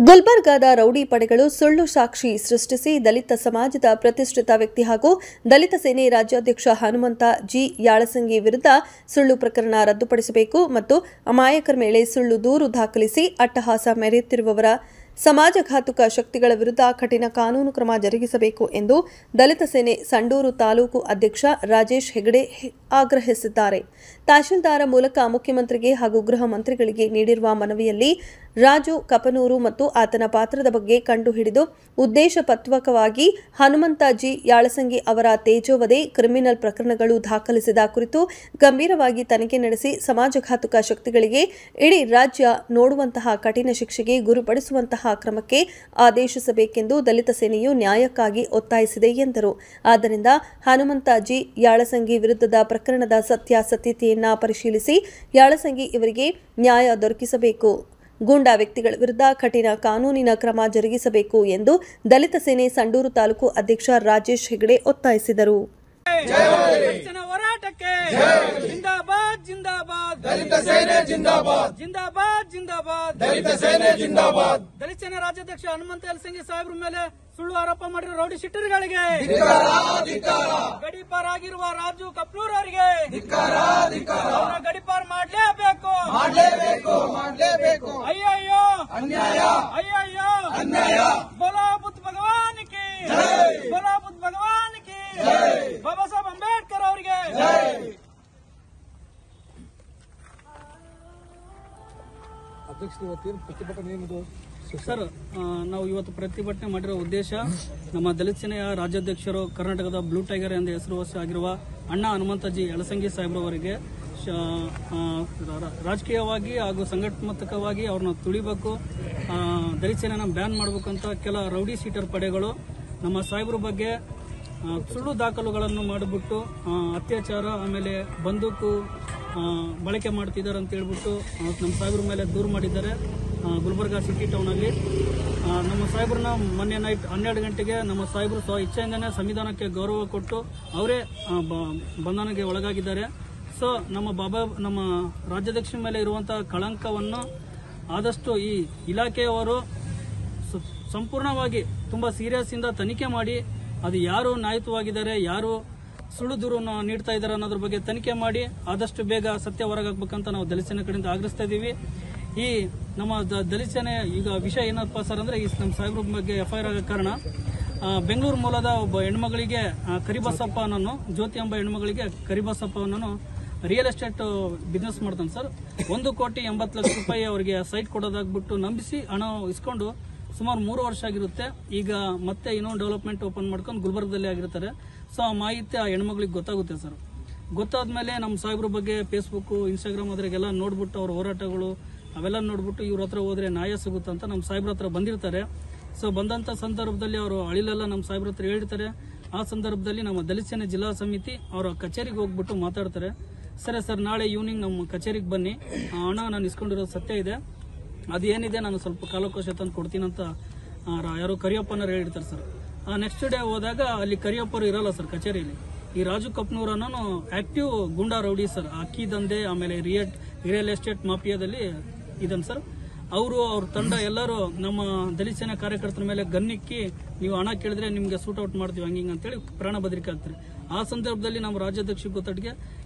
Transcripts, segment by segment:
ಗುಲ್ಬರ್ಗಾದ rowdy ಪಡೆಗಳು ಸುಳ್ಳು ಸಾಕ್ಷಿ ಸೃಷ್ಟಿಸಿ ದಲಿತ ಸಮಾಜದ ಪ್ರತಿಷ್ಠಿತ ವ್ಯಕ್ತಿ ಹಾಗೂ ದಲಿತ ಸೇನೆ ರಾಜ್ಯಾಧ್ಯಕ್ಷ ಹನುಮಂತ ಜಿ ಯಾಳಸಂಗಿ ವಿರುದ್ಧ ಸುಳ್ಳು ಪ್ರಕರಣ ರದ್ದುಪಡಿಸಬೇಕು ಮತ್ತು ಅಮಾಯಕರ ಮೇಲೆ ಸುಳ್ಳು ದೂರು ದಾಖಲಿಸಿ ಅಟ್ಟಹಾಸ ಮೆರೆಯುತ್ತಿರುವವರ ಸಮಾಜಘಾತುಕ ಶಕ್ತಿಗಳ ವಿರುದ್ಧ ಕಠಿಣ ಕಾನೂನು ಕ್ರಮ ಜರುಗಿಸಬೇಕು ಎಂದು ದಲಿತ ಸೇನೆ ಸಂಡೂರು ತಾಲೂಕು ಅಧ್ಯಕ್ಷ ರಾಜೇಶ್ ಹೆಗಡೆ ಆಗ್ರಹಿಸಿದ್ದಾರೆ. ತಹಶೀಲ್ದಾರ ಮೂಲಕ ಮುಖ್ಯಮಂತ್ರಿಗೆ ಹಾಗೂ ಗೃಹ ಮಂತ್ರಿಗಳಿಗೆ ನೀಡಿರುವ ಮನವಿಯಲ್ಲಿ ರಾಜು ಕಪನೂರು ಮತ್ತು ಆತನ ಪಾತ್ರದ ಬಗ್ಗೆ ಕಂಡುಹಿಡಿದು ಉದ್ದೇಶಪೂರ್ವಕವಾಗಿ ಹನುಮಂತ ಜಿ ಯಾಳಸಂಗಿ ಅವರ ತೇಜೋವಧೆ ಕ್ರಿಮಿನಲ್ ಪ್ರಕರಣಗಳು ದಾಖಲಿಸಿದ ಕುರಿತು ಗಂಭೀರವಾಗಿ ತನಿಖೆ ನಡೆಸಿ ಸಮಾಜಘಾತುಕ ಶಕ್ತಿಗಳಿಗೆ ಇಡೀ ರಾಜ್ಯ ನೋಡುವಂತಹ ಕಠಿಣ ಶಿಕ್ಷೆಗೆ ಗುರಿಪಡಿಸುವಂತಹ ಕ್ರಮಕ್ಕೆ ಆದೇಶಿಸಬೇಕೆಂದು ದಲಿತ ಸೇನೆಯು ನ್ಯಾಯಕ್ಕಾಗಿ ಒತ್ತಾಯಿಸಿದೆ ಎಂದರು. ಆದ್ದರಿಂದ ಹನುಮಂತ ಜಿ ಯಾಳಸಂಗಿ ವಿರುದ್ಧದ ಪ್ರಕರಣದ ಸತ್ಯಾಸತ್ಯತೆಯನ್ನು ಪರಿಶೀಲಿಸಿ ಯಾಳಸಂಗಿ ಇವರಿಗೆ ನ್ಯಾಯ ದೊರಕಿಸಬೇಕು, ಗೂಂಡಾ ವ್ಯಕ್ತಿಗಳ ವಿರುದ್ಧ ಕಠಿಣ ಕಾನೂನಿನ ಕ್ರಮ ಜರುಗಿಸಬೇಕು ಎಂದು ದಲಿತ ಸೇನೆ ಸಂಡೂರು ತಾಲೂಕು ಅಧ್ಯಕ್ಷ ರಾಜೇಶ್ ಹೆಗಡೆ ಒತ್ತಾಯಿಸಿದರು. ಹೋರಾಟಕ್ಕೆ ಜಿಂದಾಬಾದ್ ಜಿಂದಾಬಾದ್ ದಲಿತ ಸೇನೆ ಜಿಂದಾಬಾದ್ ಜಿಂದಾಬಾದ್ ಜಿಂದಾಬಾದ್ ದಲಿತ ಸೇನೆ ಜಿಂದಾಬಾದ್. ದಲಿತ ಸೇನೆ ರಾಜ್ಯಾಧ್ಯಕ್ಷ ಹನುಮಂತ ಯಾಳಸಂಗಿ ಸಾಹೇಬ್ರ ಮೇಲೆ ಸುಳ್ಳು ಆರೋಪ ಮಾಡಿರುವ ರೌಡಿ ಶೀಟರ್ಗಳಿಗೆ ಗಡಿಪಾರ್ ಆಗಿರುವ ರಾಜು ಕಪ್ನೂರ್ ಅವರಿಗೆ ಗಡಿಪಾರ್ ಮಾಡಲೇಬೇಕು. ಅಯ್ಯಯ್ಯೋ ಅನ್ಯಾಯ, ಅಯ್ಯಯ್ಯೋ ಅನ್ಯಾಯ. ಬೋಲಾ ಬುದ್ಧ ಭಗವಾನ್ ಕಿ, ಬೋಲಾ ಬುದ್ಧ ಭಗವಾನ್ ಕಿ, ಬಾಬಾ ಸಾಹೇಬ್ ಅಂಬೇಡ್ಕರ್ ಅವರಿಗೆ. ಸರ್, ನಾವು ಇವತ್ತು ಪ್ರತಿಭಟನೆ ಮಾಡಿರೋ ಉದ್ದೇಶ, ನಮ್ಮ ದಲಿತ ಸೇನೆಯ ರಾಜ್ಯಾಧ್ಯಕ್ಷರು ಕರ್ನಾಟಕದ ಬ್ಲೂ ಟೈಗರ್ ಎಂದೇ ಹೆಸರುವಾಸಿ ಆಗಿರುವ ಅಣ್ಣ ಹನುಮಂತಜಿ ಯಾಳಸಂಗಿ ಸಾಹೇಬ್ರವರಿಗೆ ರಾಜಕೀಯವಾಗಿ ಹಾಗೂ ಸಂಘಟನಾತ್ಮಕವಾಗಿ ಅವ್ರನ್ನ ತುಳಿಬೇಕು, ದಲಿತ ಸೇನೆನ ಬ್ಯಾನ್ ಮಾಡಬೇಕು ಅಂತ ಕೆಲ ರೌಡಿ ಶೀಟರ್ ಪಡೆಗಳು ನಮ್ಮ ಸಾಹೇಬ್ರ ಬಗ್ಗೆ ಸುಳ್ಳು ದಾಖಲುಗಳನ್ನು ಮಾಡಿಬಿಟ್ಟು ಅತ್ಯಾಚಾರ, ಆಮೇಲೆ ಬಂದೂಕು ಬಳಕೆ ಮಾಡ್ತಿದ್ದಾರೆ ಅಂತ ಹೇಳ್ಬಿಟ್ಟು ನಮ್ಮ ಸಾಹೇಬ್ರ ಮೇಲೆ ದೂರು ಮಾಡಿದ್ದಾರೆ. ಗುಲ್ಬರ್ಗಾ ಸಿಟಿ ಟೌನಲ್ಲಿ ನಮ್ಮ ಸಾಹೇಬ್ರನ್ನ ಮೊನ್ನೆ ನೈಟ್ 12 ಗಂಟೆಗೆ ನಮ್ಮ ಸಾಹೇಬರು ಸ್ವ ಇಚ್ಛೆಯಿಂದನೇ ಸಂವಿಧಾನಕ್ಕೆ ಗೌರವ ಕೊಟ್ಟು ಅವರೇ ಬಂಧನಕ್ಕೆ ಒಳಗಾಗಿದ್ದಾರೆ. ಸೊ ನಮ್ಮ ರಾಜ್ಯಾಧ್ಯಕ್ಷರ ಮೇಲೆ ಇರುವಂತಹ ಕಳಂಕವನ್ನು ಆದಷ್ಟು ಈ ಇಲಾಖೆಯವರು ಸಂಪೂರ್ಣವಾಗಿ ತುಂಬಾ ಸೀರಿಯಸ್ ಇಂದ ತನಿಖೆ ಮಾಡಿ ಅದು ಯಾರು ನ್ಯಾಯಯುತವಾಗಿದ್ದಾರೆ, ಯಾರು ಸುಳ್ಳು ದೂರನ್ನು ನೀಡ್ತಾ ಇದ್ದಾರೆ ಅನ್ನೋದ್ರ ಬಗ್ಗೆ ತನಿಖೆ ಮಾಡಿ ಆದಷ್ಟು ಬೇಗ ಸತ್ಯ ಹೊರಗಾಗಬೇಕಂತ ನಾವು ದಲಿತ ಸೇನೆ ಕಡೆಯಿಂದ ಆಗ್ರಹಿಸ್ತಾ ಇದ್ದೀವಿ. ಈ ನಮ್ಮ ದಲಿತ ಸೇನೆ ಈಗ ವಿಷಯ ಏನಪ್ಪಾ ಸರ್ ಅಂದ್ರೆ, ಈ ನಮ್ಮ ಸಾಹೇಬ್ರ ಬಗ್ಗೆ FIR ಆಗೋ ಕಾರಣ, ಬೆಂಗಳೂರು ಮೂಲದ ಒಬ್ಬ ಹೆಣ್ಮಗಳಿಗೆ ಕರಿಬಸಪ್ಪ ಅನ್ನೋನು, ಜ್ಯೋತಿ ಎಂಬ ಹೆಣ್ಮಗಳಿಗೆ ಕರಿಬಸಪ್ಪ ಅನ್ನೋನು ರಿಯಲ್ ಎಸ್ಟೇಟ್ ಬಿಸ್ನೆಸ್ ಮಾಡ್ತಾನೆ ಸರ್. 1,80,00,000 ಅವರಿಗೆ ಸೈಟ್ ಕೊಡೋದಾಗ್ಬಿಟ್ಟು ನಂಬಿಸಿ ಹಣ ಇಸ್ಕೊಂಡು ಸುಮಾರು 3 ವರ್ಷ ಆಗಿರುತ್ತೆ. ಈಗ ಮತ್ತೆ ಇನ್ನೊಂದು ಡೆವಲಪ್ಮೆಂಟ್ ಓಪನ್ ಮಾಡ್ಕೊಂಡು ಗುಲ್ಬರ್ಗದಲ್ಲಿ ಆಗಿರ್ತಾರೆ. ಸೊ ಆ ಮಾಹಿತಿ ಆ ಹೆಣ್ಮಗಳಿಗೆ ಗೊತ್ತಾಗುತ್ತೆ ಸರ್. ಗೊತ್ತಾದ್ಮೇಲೆ ನಮ್ಮ ಸಾಹೇಬ್ರ ಬಗ್ಗೆ ಫೇಸ್ಬುಕ್, ಇನ್ಸ್ಟಾಗ್ರಾಮ್ ಅದ್ರಾಗೆಲ್ಲ ನೋಡ್ಬಿಟ್ಟು ಅವ್ರ ಹೋರಾಟಗಳು ಅವೆಲ್ಲ ನೋಡ್ಬಿಟ್ಟು ಇವ್ರ ಹತ್ರ ಹೋದ್ರೆ ನ್ಯಾಯ ಸಿಗುತ್ತಂತ ನಮ್ಮ ಸಾಹೇಬ್ರ ಹತ್ರ ಬಂದಿರ್ತಾರೆ. ಸೊ ಬಂದಂತ ಸಂದರ್ಭದಲ್ಲಿ ಅವರು ಅಳಿಲೆಲ್ಲ ನಮ್ಮ ಸಾಹೇಬ್ರ ಹತ್ರ ಹೇಳಿರ್ತಾರೆ. ಆ ಸಂದರ್ಭದಲ್ಲಿ ನಮ್ಮ ದಲಿತ ಸೇನೆ ಜಿಲ್ಲಾ ಸಮಿತಿ ಅವರ ಕಚೇರಿಗೆ ಹೋಗ್ಬಿಟ್ಟು ಮಾತಾಡ್ತಾರೆ. ಸರಿ ಸರ್, ನಾಳೆ ಈವ್ನಿಂಗ್ ನಮ್ಮ ಕಚೇರಿಗೆ ಬನ್ನಿ, ಹಣ ನಾನು ಇಸ್ಕೊಂಡಿರೋದು ಸತ್ಯ ಇದೆ, ಅದೇನಿದೆ ನಾನು ಸ್ವಲ್ಪ ಕಾಲಕೋಶ ತಂದು ಕೊಡ್ತೀನಂತ ಯಾರೋ ಕರಿಯಪ್ಪನವ್ರು ಹೇಳಿರ್ತಾರೆ ಸರ್. ನೆಕ್ಸ್ಟ್ ಡೇ ಹೋದಾಗ ಅಲ್ಲಿ ಕರಿಯಪ್ಪರು ಇರಲ್ಲ ಸರ್ ಕಚೇರಿಯಲ್ಲಿ. ಈ ರಾಜು ಕಪ್ನೂರ್ ಅನ್ನೋನು ಆಕ್ಟಿವ್ ಗುಂಡಾ ರೌಡಿ ಸರ್, ಅಕ್ಕಿ ದಂಧೆ ಆಮೇಲೆ ರಿಯಲ್ ಎಸ್ಟೇಟ್ ಮಾಫಿಯಾದಲ್ಲಿ ಇದನ್ ಸರ್. ಅವರು ಅವ್ರ ತಂಡ ಎಲ್ಲರೂ ನಮ್ಮ ದಲಿತ ಸೇನಾ ಕಾರ್ಯಕರ್ತರ ಮೇಲೆ ಗನ್ನಿಕ್ಕಿ, ನೀವು ಹಣ ಕೇಳಿದ್ರೆ ನಿಮ್ಗೆ ಸೂಟ್ ಔಟ್ ಮಾಡ್ತೀವಿ ಹಂಗಿಂಗ್ ಅಂತೇಳಿ ಪ್ರಾಣ ಬೆದರಿಕೆ ಆಗ್ತಾರೆ. ಆ ಸಂದರ್ಭದಲ್ಲಿ ನಮ್ಮ ರಾಜ್ಯಾಧ್ಯಕ್ಷ ಗೊತ್ತಟ್ಟಿಗೆ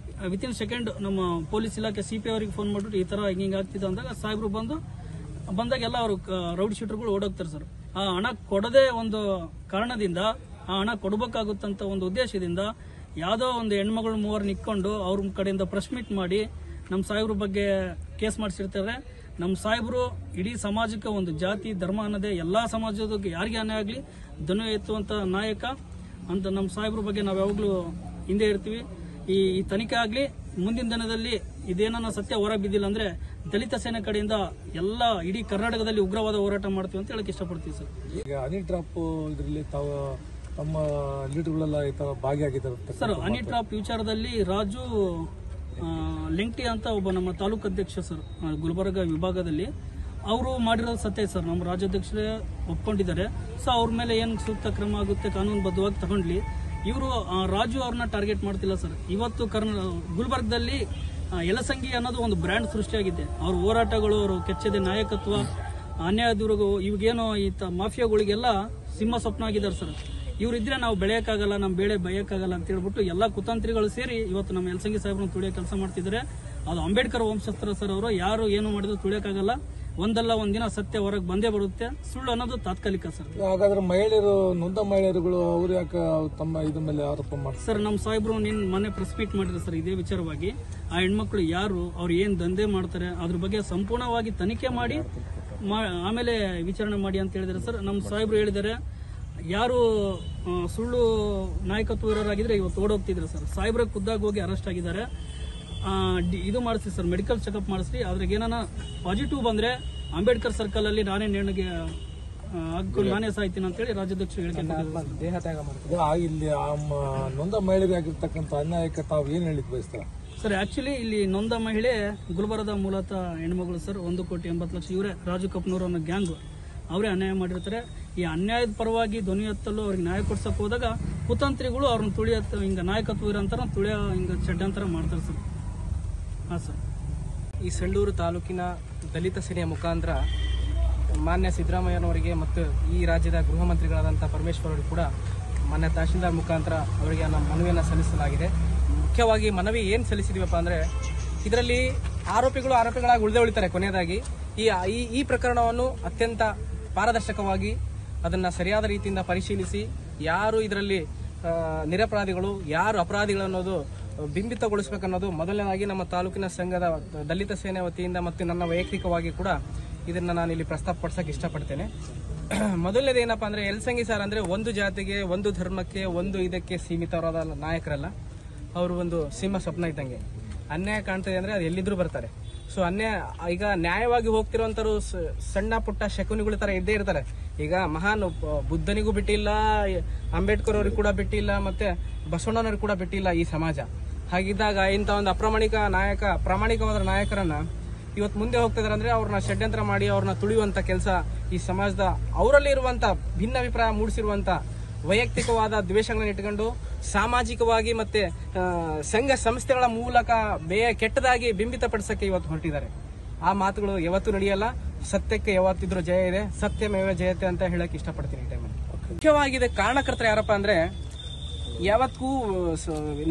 ವಿತಿನ್ ಸೆಕೆಂಡ್ ನಮ್ಮ ಪೊಲೀಸ್ ಇಲಾಖೆ CP ಅವರಿಗೆ ಫೋನ್ ಮಾಡಿಬಿಟ್ಟು ಈ ತರ ಹಿಂಗಿಂಗ್ ಆಗ್ತಿದೆ ಅಂದಾಗ ಸಾಹೇಬ್ರು ಬಂದಾಗ ಎಲ್ಲ ಅವರು ರೌಡಿ ಶೀಟರ್ಗಳು ಓಡೋಗ್ತಾರೆ ಸರ್. ಆ ಹಣ ಕೊಡದೆ ಒಂದು ಕಾರಣದಿಂದ, ಆ ಹಣ ಕೊಡಬೇಕಾಗುತ್ತಂತ ಒಂದು ಉದ್ದೇಶದಿಂದ ಯಾವುದೋ ಒಂದು ಹೆಣ್ಮಗಳು 3 ನಿಕ್ಕೊಂಡು ಅವ್ರ ಕಡೆಯಿಂದ ಪ್ರೆಸ್ ಮೀಟ್ ಮಾಡಿ ನಮ್ಮ ಸಾಹೇಬ್ರ ಬಗ್ಗೆ ಕೇಸ್ ಮಾಡಿಸಿರ್ತಾರೆ. ನಮ್ಮ ಸಾಹೇಬರು ಇಡೀ ಸಮಾಜಕ್ಕೆ ಒಂದು ಜಾತಿ ಧರ್ಮ ಅನ್ನೋದೇ ಎಲ್ಲಾ ಸಮಾಜದ ಯಾರಿಗೆ ಅನ್ಯಾಯ ಆಗಲಿ ಧ್ವನಿ ಎತ್ತುವಂತ ನಾಯಕ ಅಂತ ನಮ್ಮ ಸಾಹೇಬ್ರ ಬಗ್ಗೆ ನಾವು ಯಾವಾಗಲೂ ಹಿಂದೆ ಇರ್ತೀವಿ. ಈ ತನಿಖೆ ಆಗಲಿ, ಮುಂದಿನ ದಿನದಲ್ಲಿ ಇದೇನ ಸತ್ಯ ಹೊರ ಬಿದ್ದಿಲ್ಲ ಅಂದ್ರೆ ದಲಿತ ಸೇನೆ ಕಡೆಯಿಂದ ಎಲ್ಲ ಇಡೀ ಕರ್ನಾಟಕದಲ್ಲಿ ಉಗ್ರವಾದ ಹೋರಾಟ ಮಾಡ್ತೀವಿ ಅಂತ ಹೇಳಕ್ ಇಷ್ಟಪಡ್ತೀವಿ ಸರ್. ಈಗ ಹನಿ ಟ್ರಾಪ್ ಇದರಲ್ಲಿ ತಮ್ಮ ಲೀಡರ್ಗಳೆಲ್ಲ ಈ ತರ ಭಾಗಿಯಾಗಿದ್ದಾರೆ ಸರ್. ಹನಿ ಟ್ರಾಪ್ ವಿಚಾರದಲ್ಲಿ ರಾಜು ಲೆಂಗ್ಟಿ ಅಂತ ಒಬ್ಬ ನಮ್ಮ ತಾಲೂಕು ಅಧ್ಯಕ್ಷ ಸರ್, ಗುಲ್ಬರ್ಗ ವಿಭಾಗದಲ್ಲಿ, ಅವರು ಮಾಡಿರೋದು ಸತ್ಯ ಸರ್. ನಮ್ಮ ರಾಜ್ಯಾಧ್ಯಕ್ಷರೇ ಒಪ್ಕೊಂಡಿದ್ದಾರೆ. ಸೊ ಅವ್ರ ಮೇಲೆ ಏನ್ ಸೂಕ್ತ ಕ್ರಮ ಆಗುತ್ತೆ ಕಾನೂನುಬದ್ಧವಾಗಿ ತಗೊಂಡ್ಲಿ. ಇವರು ರಾಜು ಅವ್ರನ್ನ ಟಾರ್ಗೆಟ್ ಮಾಡ್ತಿಲ್ಲ ಸರ್. ಇವತ್ತು ಗುಲ್ಬರ್ಗದಲ್ಲಿ ಯಲಸಂಗಿ ಅನ್ನೋದು ಒಂದು ಬ್ರ್ಯಾಂಡ್ ಸೃಷ್ಟಿಯಾಗಿದೆ. ಅವ್ರ ಹೋರಾಟಗಳು, ಅವರು ಕೆಚ್ಚದೆ ನಾಯಕತ್ವ, ಅನ್ಯಾಯದವ್ರಿಗೂ ಇವಾಗೇನೋ ಈ ಮಾಫಿಯಾಗಳಿಗೆಲ್ಲ ಸಿಂಹ ಸ್ವಪ್ನ ಆಗಿದ್ದಾರೆ ಸರ್. ಇವರಿದ್ರೆ ನಾವು ಬೆಳೆಯೋಕ್ಕಾಗಲ್ಲ, ನಮ್ಮ ಬೆಳೆ ಬೈಯಕ್ಕಾಗಲ್ಲ ಅಂತ ಹೇಳ್ಬಿಟ್ಟು ಎಲ್ಲ ಕುತಂತ್ರಿಗಳು ಸೇರಿ ಇವತ್ತು ನಮ್ಮ ಯಲಸಂಗಿ ಸಾಹೇಬ್ರನ್ನ ತುಳಿಯೋ ಕೆಲಸ ಮಾಡ್ತಿದ್ದಾರೆ. ಅದು ಅಂಬೇಡ್ಕರ್ ವಂಶಸ್ತ್ರ ಸರ್. ಅವರು ಯಾರು ಏನು ಮಾಡಿದ್ರು ತುಳಿಯಕ್ಕಾಗಲ್ಲ. ಒಂದಲ್ಲ ಒಂದಿನ ಸತ್ಯ ಹೊರಗೆ ಬಂದೇ ಬರುತ್ತೆ. ಸುಳ್ಳು ಅನ್ನೋದು ತಾತ್ಕಾಲಿಕ ಸರ್. ಹಾಗಾದ್ರೆ ಮಹಿಳೆಯರು, ನೊಂದ ಮಹಿಳೆಯರುಗಳು ಅವ್ರು ಯಾಕೆ ತಮ್ಮ ಇದ್ರ ಮೇಲೆ ಆರೋಪ ಮಾಡ್ತಾರೆ ಸರ್? ನಮ್ಮ ಸಾಹೇಬ್ರು ಮೊನ್ನೆ ಪ್ರೆಸ್ ಮೀಟ್ ಮಾಡಿದ್ರು ಸರ್ ಇದೇ ವಿಚಾರವಾಗಿ. ಆ ಹೆಣ್ಮಕ್ಳು ಯಾರು, ಅವ್ರು ಏನ್ ದಂಧೆ ಮಾಡ್ತಾರೆ ಅದ್ರ ಬಗ್ಗೆ ಸಂಪೂರ್ಣವಾಗಿ ತನಿಖೆ ಮಾಡಿ ಆಮೇಲೆ ವಿಚಾರಣೆ ಮಾಡಿ ಅಂತ ಹೇಳಿದಾರೆ ಸರ್. ನಮ್ಮ ಸಾಹೇಬ್ರು ಹೇಳಿದ್ದಾರೆ, ಯಾರು ಸುಳ್ಳು ನಾಯಕತ್ವ ಇರೋರಾಗಿದ್ರೆ ಇವತ್ತು ಓಡೋಗ್ತಿದ್ರು ಸರ್. ಸಾಹೇಬ್ರ ಖುದ್ದಾಗಿ ಹೋಗಿ ಅರೆಸ್ಟ್ ಆಗಿದ್ದಾರೆ. ಇದು ಮಾಡಿಸ್ರಿ ಸರ್, ಮೆಡಿಕಲ್ ಚೆಕಪ್ ಮಾಡಿಸ್ರಿ. ಅದ್ರಾಗ ಏನಾನ ಪಾಸಿಟಿವ್ ಬಂದ್ರೆ ಅಂಬೇಡ್ಕರ್ ಸರ್ಕಲ್ ಅಲ್ಲಿ ನಾನೇ ನೇಣಿಗೆ ಹಾಕೊಂಡು ನಾನೇ ಸಾಯ್ತೀನಿ ಅಂತ ಹೇಳಿ ರಾಜ್ಯಾಧ್ಯಕ್ಷರು ಹೇಳಿಕೆ ದೇಹ ತ್ಯಾಗ ಮಾಡ್ತಾರೆ. ಇಲ್ಲಿ ನೊಂದ ಮಹಿಳೆಗೆ ಆಗಿರ್ತಕ್ಕಂಥ ಅನ್ಯಾಯಕ್ಕೆ ತಾವು ಏನ್ ಹೇಳಿಕ್ ಬಯಸ್ತಾರ ಸರ್? ಆಕ್ಚುಲಿ ಇಲ್ಲಿ ನೊಂದ ಮಹಿಳೆ ಗುಲ್ಬರ್ಗದ ಮೂಲತಃ ಹೆಣ್ಮಗಳು ಸರ್. 1,80,00,000 ಇವರೇ ರಾಜು ಕಪ್ನೂರ್ ಅನ್ನೋ ಗ್ಯಾಂಗ್ ಅವರೇ ಅನ್ಯಾಯ ಮಾಡಿರ್ತಾರೆ. ಈ ಅನ್ಯಾಯದ ಪರವಾಗಿ ಧ್ವನಿ ಎತ್ತಲು ಅವ್ರಿಗೆ ನ್ಯಾಯ ಕೊಡ್ಸಕ್ ಹೋದಾಗ ಕುತಂತ್ರಿಗಳು ಅವ್ರನ್ನ ತುಳಿಯತ್ತ ಹಿಂಗ ನಾಯಕತ್ವ ಇರೋಂತಾರ ತುಳಿಯ ಹಿಂಗ ಚಡ್ಡಂತರ ಮಾಡ್ತಾರೆ ಸರ್. ಹಾಂ ಸರ್. ಈ ಸಂಡೂರು ತಾಲೂಕಿನ ದಲಿತ ಸೇನೆಯ ಮುಖಾಂತರ ಮಾನ್ಯ ಸಿದ್ದರಾಮಯ್ಯನವರಿಗೆ ಮತ್ತು ಈ ರಾಜ್ಯದ ಗೃಹ ಮಂತ್ರಿಗಳಾದಂಥ ಪರಮೇಶ್ವರ್ ಅವರಿಗೆ ಕೂಡ ಮಾನ್ಯ ತಹಶೀಲ್ದಾರ್ ಮುಖಾಂತರ ಅವರಿಗೆ ನಮ್ಮ ಮನವಿಯನ್ನು ಸಲ್ಲಿಸಲಾಗಿದೆ. ಮುಖ್ಯವಾಗಿ ಮನವಿ ಏನು ಸಲ್ಲಿಸಿದೀವಪ್ಪ ಅಂದರೆ, ಇದರಲ್ಲಿ ಆರೋಪಿಗಳಾಗಿ ಉಳಿತಾರೆ. ಕೊನೆಯದಾಗಿ ಈ ಪ್ರಕರಣವನ್ನು ಅತ್ಯಂತ ಪಾರದರ್ಶಕವಾಗಿ ಅದನ್ನು ಸರಿಯಾದ ರೀತಿಯಿಂದ ಪರಿಶೀಲಿಸಿ ಯಾರು ಇದರಲ್ಲಿ ನಿರಪರಾಧಿಗಳು, ಯಾರು ಅಪರಾಧಿಗಳು ಅನ್ನೋದು ಬಿಂಬಿತಗೊಳಿಸಬೇಕನ್ನೋದು ಮೊದಲನೇದಾಗಿ ನಮ್ಮ ತಾಲೂಕಿನ ಸಂಘದ ದಲಿತ ಸೇನೆ ವತಿಯಿಂದ ಮತ್ತು ನನ್ನ ವೈಯಕ್ತಿಕವಾಗಿ ಕೂಡ ಇದನ್ನು ನಾನು ಇಲ್ಲಿ ಪ್ರಸ್ತಾಪಪಡಿಸಕ್ಕೆ ಇಷ್ಟಪಡ್ತೇನೆ. ಮೊದಲನೇದು ಏನಪ್ಪಾ ಅಂದರೆ, ಯಲಸಂಗಿ ಸರ್ ಅಂದರೆ ಒಂದು ಜಾತಿಗೆ, ಒಂದು ಧರ್ಮಕ್ಕೆ, ಒಂದು ಇದಕ್ಕೆ ಸೀಮಿತವಾದ ನಾಯಕರಲ್ಲ. ಅವರು ಒಂದು ಸಿಂಹ ಸ್ವಪ್ನ ಇದ್ದಂಗೆ. ಅನ್ಯಾಯ ಕಾಣ್ತದೆ ಅಂದರೆ ಅದು ಎಲ್ಲಿದ್ರೂ ಬರ್ತಾರೆ. ಸೊ ಈಗ ನ್ಯಾಯವಾಗಿ ಹೋಗ್ತಿರುವಂತರು ಸಣ್ಣ ಪುಟ್ಟ ಶಕುನಿಗಳ ತರ ಇದ್ದೇ ಇರ್ತಾರೆ. ಈಗ ಮಹಾನ್ ಬುದ್ಧನಿಗೂ ಬಿಟ್ಟಿಲ್ಲ, ಅಂಬೇಡ್ಕರ್ ಅವ್ರಿಗೆ ಕೂಡ ಬಿಟ್ಟಿಲ್ಲ, ಮತ್ತೆ ಬಸವಣ್ಣನವ್ರಿಗೆ ಕೂಡ ಬಿಟ್ಟಿಲ್ಲ ಈ ಸಮಾಜ. ಹಾಗಿದ್ದಾಗ ಇಂಥ ಒಂದು ಪ್ರಾಮಾಣಿಕವಾದ ನಾಯಕರನ್ನ ಇವತ್ತು ಮುಂದೆ ಹೋಗ್ತಿದಾರೆ ಅಂದ್ರೆ ಅವ್ರನ್ನ ಷಡ್ಯಂತ್ರ ಮಾಡಿ ಅವ್ರನ್ನ ತುಳಿಯುವಂತ ಕೆಲಸ ಈ ಸಮಾಜದ ಅವರಲ್ಲಿ ಇರುವಂತ ಭಿನ್ನಾಭಿಪ್ರಾಯ ಮೂಡಿಸಿರುವಂತ ವೈಯಕ್ತಿಕವಾದ ದ್ವೇಷಗಳನ್ನ ಇಟ್ಕೊಂಡು ಸಾಮಾಜಿಕವಾಗಿ ಮತ್ತೆ ಸಂಘ ಸಂಸ್ಥೆಗಳ ಮೂಲಕ ಕೆಟ್ಟದಾಗಿ ಬಿಂಬಿತಪಡಿಸಕ್ಕೆ ಇವತ್ತು ಹೊರಟಿದ್ದಾರೆ. ಆ ಮಾತುಗಳು ಯಾವತ್ತೂ ನಡೆಯಲ್ಲ. ಸತ್ಯಕ್ಕೆ ಯಾವತ್ತಿದ್ರೂ ಜಯ ಇದೆ. ಸತ್ಯಮೇವ ಜಯತೆ ಅಂತ ಹೇಳಕ್ ಇಷ್ಟಪಡ್ತೀನಿ ಈ ಟೈಮಲ್ಲಿ. ಮುಖ್ಯವಾಗಿದೆ ಕಾರಣಕರ್ತರು ಯಾರಪ್ಪ ಅಂದ್ರೆ, ಯಾವತ್ತೂ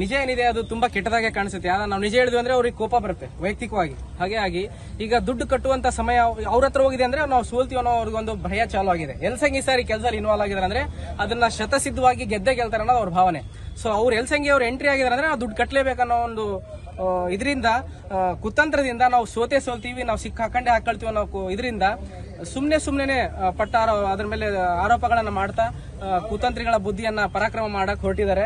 ನಿಜ ಏನಿದೆ ಅದು ತುಂಬಾ ಕೆಟ್ಟದಾಗೆ ಕಾಣಿಸುತ್ತೆ. ನಾವು ನಿಜ ಹೇಳಿದ್ವಿ ಅಂದ್ರೆ ಅವ್ರಿಗೆ ಕೋಪ ಬರುತ್ತೆ ವೈಯಕ್ತಿಕವಾಗಿ. ಹಾಗೆ ಆಗಿ ಈಗ ದುಡ್ಡು ಕಟ್ಟುವಂತ ಸಮಯ ಅವ್ರ ಹತ್ರ ಹೋಗಿದೆ ಅಂದ್ರೆ ನಾವು ಸೋಲ್ತೀವಿ ಅನ್ನೋ ಅವ್ರಿಗೊಂದು ಭಯ ಚಾಲು ಆಗಿದೆ. ಯಲಸಂಗಿ ಸಾರಿ ಕೆಲಸದಲ್ಲಿ ಇನ್ವಾಲ್ವ್ ಆಗಿದ್ದಾರೆ ಅಂದ್ರೆ ಅದನ್ನ ಶತಸಿದ್ಧವಾಗಿ ಗೆದ್ದೆ ಗೆಲ್ತಾರೆ ಅನ್ನೋದು ಅವ್ರ ಭಾವನೆ. ಸೊ ಅವ್ರು ಯಲಸಂಗಿ ಅವ್ರು ಎಂಟ್ರಿ ಆಗಿದ್ದಾರೆ ಅಂದ್ರೆ ನಾವು ದುಡ್ಡು ಕಟ್ಟಲೇಬೇಕನ್ನೋ ಒಂದು ಇದರಿಂದ ಕುತಂತ್ರದಿಂದ ನಾವು ಸೋಲ್ತೀವಿ, ನಾವು ಹಾಕೊಂಡೇ ಹಾಕೊಳ್ತೀವಿ ಅನ್ನೋ ಇದರಿಂದ ಸುಮ್ನೆ ಪಟ್ಟ ಅದ್ರ ಮೇಲೆ ಆರೋಪಗಳನ್ನ ಮಾಡ್ತಾ ಕುತಂತ್ರಿಗಳ ಬುದ್ಧಿಯನ್ನ ಪರಾಕ್ರಮ ಮಾಡಕ್ ಹೊರಟಿದ್ದಾರೆ.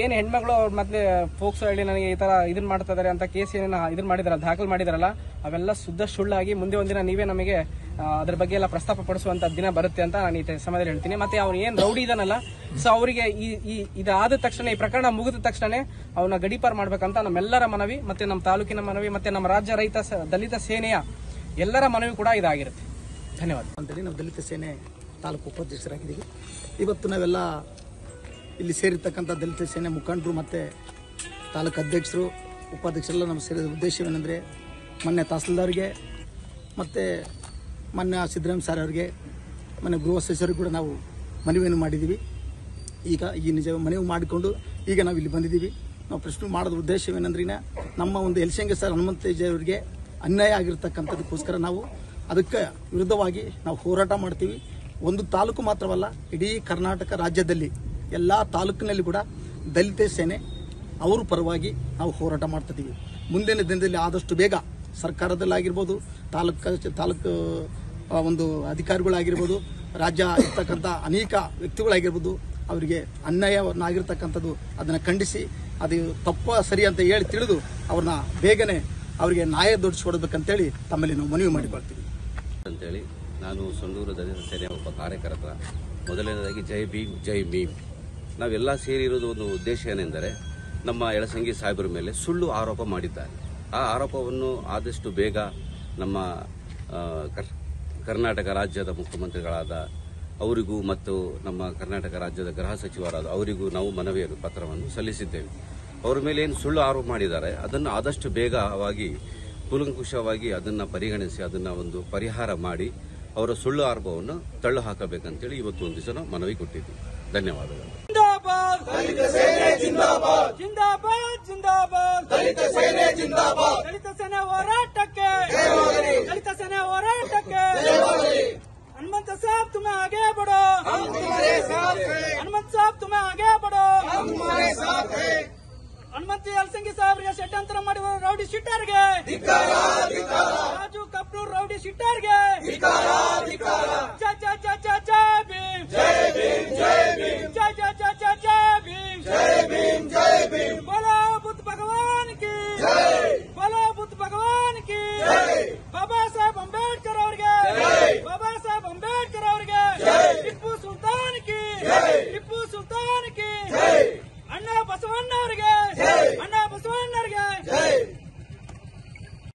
ಏನ್ ಹೆಣ್ಮಗಳು ಮತ್ತೆ ಫೋಕ್ಸೋ ಹೇಳಿ ನನಗೆ ಈ ತರ ಇದನ್ ಮಾಡ್ತಾ ಇದಾರೆ ಅಂತ ಕೇಸ್ ಏನೇನ ಇದನ್ ಮಾಡಿದಾರಲ್ಲ, ದಾಖಲು ಮಾಡಿದಾರಲ್ಲ, ಅವೆಲ್ಲ ಶುದ್ಧ ಸುಳ್ಳಾಗಿ ಮುಂದೆ ಒಂದಿನ ನೀವೇ ನಮಗೆ ಅದ್ರ ಬಗ್ಗೆ ಎಲ್ಲ ಪ್ರಸ್ತಾಪ ಪಡಿಸುವಂತ ದಿನ ಬರುತ್ತೆ ಅಂತ ನಾನು ಈ ಸಮಯದಲ್ಲಿ ಹೇಳ್ತೀನಿ. ಮತ್ತೆ ಅವ್ನು ಏನ್ ರೌಡಿ ಇದನ್ನಲ್ಲ, ಸೊ ಅವರಿಗೆ ಇದಾದ ತಕ್ಷಣ, ಈ ಪ್ರಕರಣ ಮುಗಿದ ತಕ್ಷಣ ಅವನ್ನ ಗಡೀಪಾರ್ ಮಾಡ್ಬೇಕಂತ ನಮ್ಮೆಲ್ಲರ ಮನವಿ, ಮತ್ತೆ ನಮ್ಮ ತಾಲೂಕಿನ ಮನವಿ, ಮತ್ತೆ ನಮ್ಮ ರಾಜ್ಯ ದಲಿತ ಸೇನೆಯ ಎಲ್ಲರ ಮನವಿ ಕೂಡ ಇದಾಗಿರುತ್ತೆ. ಧನ್ಯವಾದ ಅಂತೇಳಿ ನಾವು ದಲಿತ ಸೇನೆ ತಾಲೂಕು ಉಪಾಧ್ಯಕ್ಷರಾಗಿದ್ದೀವಿ. ಇವತ್ತು ನಾವೆಲ್ಲ ಇಲ್ಲಿ ಸೇರಿರ್ತಕ್ಕಂಥ ದಲಿತ ಸೇನೆ ಮುಖಂಡರು ಮತ್ತು ತಾಲೂಕು ಅಧ್ಯಕ್ಷರು, ಉಪಾಧ್ಯಕ್ಷರೆಲ್ಲ ನಮ್ಮ ಸೇರಿದ ಉದ್ದೇಶವೇನೆಂದರೆ, ಮೊನ್ನೆ ತಹಸೀಲ್ದಾರ್ಗೆ ಮತ್ತು ಮೊನ್ನೆ ಸಿದ್ದರಾಮಯ್ಯ ಸರ್ ಅವರಿಗೆ, ಮೊನ್ನೆ ಗೃಹ ಸಚಿವರಿಗೆ ಕೂಡ ನಾವು ಮನವಿಯನ್ನು ಮಾಡಿದ್ದೀವಿ. ಈಗ ಈ ನಿಜ ಮನವಿ ಮಾಡಿಕೊಂಡು ಈಗ ನಾವು ಇಲ್ಲಿ ಬಂದಿದ್ದೀವಿ. ನಾವು ಪ್ರಶ್ನೆ ಮಾಡೋದ್ರ ಉದ್ದೇಶವೇನೆಂದ್ರೆ, ನಮ್ಮ ಒಂದು ಯಲಸಂಗಿ ಸರ್ ಹನುಮಂತೇಜಿ ಅವರಿಗೆ ಅನ್ಯಾಯ ಆಗಿರ್ತಕ್ಕಂಥದಕ್ಕೋಸ್ಕರ ನಾವು ಅದಕ್ಕೆ ವಿರುದ್ಧವಾಗಿ ನಾವು ಹೋರಾಟ ಮಾಡ್ತೀವಿ. ಒಂದು ತಾಲೂಕು ಮಾತ್ರವಲ್ಲ, ಇಡೀ ಕರ್ನಾಟಕ ರಾಜ್ಯದಲ್ಲಿ ಎಲ್ಲ ತಾಲೂಕಿನಲ್ಲಿ ಕೂಡ ದಲಿತ ಸೇನೆ ಅವ್ರ ಪರವಾಗಿ ನಾವು ಹೋರಾಟ ಮಾಡ್ತಿದ್ದೀವಿ. ಮುಂದಿನ ದಿನದಲ್ಲಿ ಆದಷ್ಟು ಬೇಗ ಸರ್ಕಾರದಲ್ಲಾಗಿರ್ಬೋದು, ತಾಲೂಕು ಒಂದು ಅಧಿಕಾರಿಗಳಾಗಿರ್ಬೋದು, ರಾಜ್ಯ ಇರ್ತಕ್ಕಂಥ ಅನೇಕ ವ್ಯಕ್ತಿಗಳಾಗಿರ್ಬೋದು, ಅವರಿಗೆ ಅನ್ಯಾಯವನ್ನಾಗಿರ್ತಕ್ಕಂಥದ್ದು ಅದನ್ನು ಖಂಡಿಸಿ ಅದು ತಪ್ಪ ಸರಿ ಅಂತ ಹೇಳಿ ತಿಳಿದು ಅವ್ರನ್ನ ಬೇಗನೆ ಅವರಿಗೆ ನ್ಯಾಯ ದೊಡ್ಡಿಸ್ಕೊಡ್ಬೇಕಂತೇಳಿ ತಮ್ಮಲ್ಲಿ ನಾವು ಮನವಿ ಮಾಡಿಕೊಳ್ತೀವಿ ಅಂತೇಳಿ. ನಾನು ಸಂಡೂರು ದಲಿತ ಸೇನೆಯ ಒಬ್ಬ ಕಾರ್ಯಕರ್ತ. ಮೊದಲನೇದಾಗಿ ಜೈ ಭೀಮ್ ಜೈ ಭೀಮ್. ನಾವೆಲ್ಲ ಸೇರಿರೋದು ಒಂದು ಉದ್ದೇಶ ಏನೆಂದರೆ, ನಮ್ಮ ಯಲಸಂಗಿ ಸಾಹೇಬರ ಮೇಲೆ ಸುಳ್ಳು ಆರೋಪ ಮಾಡಿದ್ದಾರೆ. ಆ ಆರೋಪವನ್ನು ಆದಷ್ಟು ಬೇಗ ನಮ್ಮ ಕರ್ನಾಟಕ ರಾಜ್ಯದ ಮುಖ್ಯಮಂತ್ರಿಗಳಾದ ಅವರಿಗೂ ಮತ್ತು ನಮ್ಮ ಕರ್ನಾಟಕ ರಾಜ್ಯದ ಗೃಹ ಸಚಿವರಾದ ಅವರಿಗೂ ನಾವು ಮನವಿಯನ್ನು ಪತ್ರವನ್ನು ಸಲ್ಲಿಸಿದ್ದೇವೆ. ಅವರ ಮೇಲೆ ಏನು ಸುಳ್ಳು ಆರೋಪ ಮಾಡಿದ್ದಾರೆ ಅದನ್ನು ಆದಷ್ಟು ಬೇಗವಾಗಿ ಕೂಲಂಕುಷವಾಗಿ ಅದನ್ನು ಪರಿಗಣಿಸಿ ಅದನ್ನು ಒಂದು ಪರಿಹಾರ ಮಾಡಿ ಅವರ ಸುಳ್ಳು ಆರೋಪವನ್ನು ತಳ್ಳು ಹಾಕಬೇಕಂತೇಳಿ ಇವತ್ತು ಒಂದು ದಿವಸ ನಾವು ಮನವಿ ಕೊಟ್ಟಿದ್ವಿ. ಧನ್ಯವಾದಗಳು. ಜಿಂದಾಬಾದ್ ದಲಿತ ಸೇನೆ, ಜಿಂದಾಬಾದ್ ಜಿಂದಾಬಾದ್ ಜಿಂದಾಬಾದ್ ದಲಿತ ಸೇನೆ, ಜಿಂದಾಬಾದ್ ದಲಿತ ಸೇನೆ ಹೋರಾಟಕ್ಕೆ, ದಲಿತ ಸೇನೆ ಹೋರಾಟಕ್ಕೆ. हनुमंत साहब तुम्हें आगे बढ़ो, हम तुम्हारे साथ हैं. हनुमंत साहब तुम्हें आगे बढ़ो, हम तुम्हारे साथ हैं. ಹನುಮಂತ ಯಲಸಂಗಿ ಸಾಹೇಬ್ರಿಗೆ ಷಡ್ಯಂತ್ರ ಮಾಡಿರುವ ರೌಡಿ ಶೀಟರ್ಗೆ ರಾಜು ಕಪ್ನೂರ್ ರೌಡಿ ಶೀಟರ್ಗೆ ಜೈ ಜೈ ಜೈ ಜೈ ಜೈ ಭೀಮ್, ಜೈ ಭೀಮ್, ಜೈ ಭೀಮ್, ಜೈ ಜೈ ಜೈ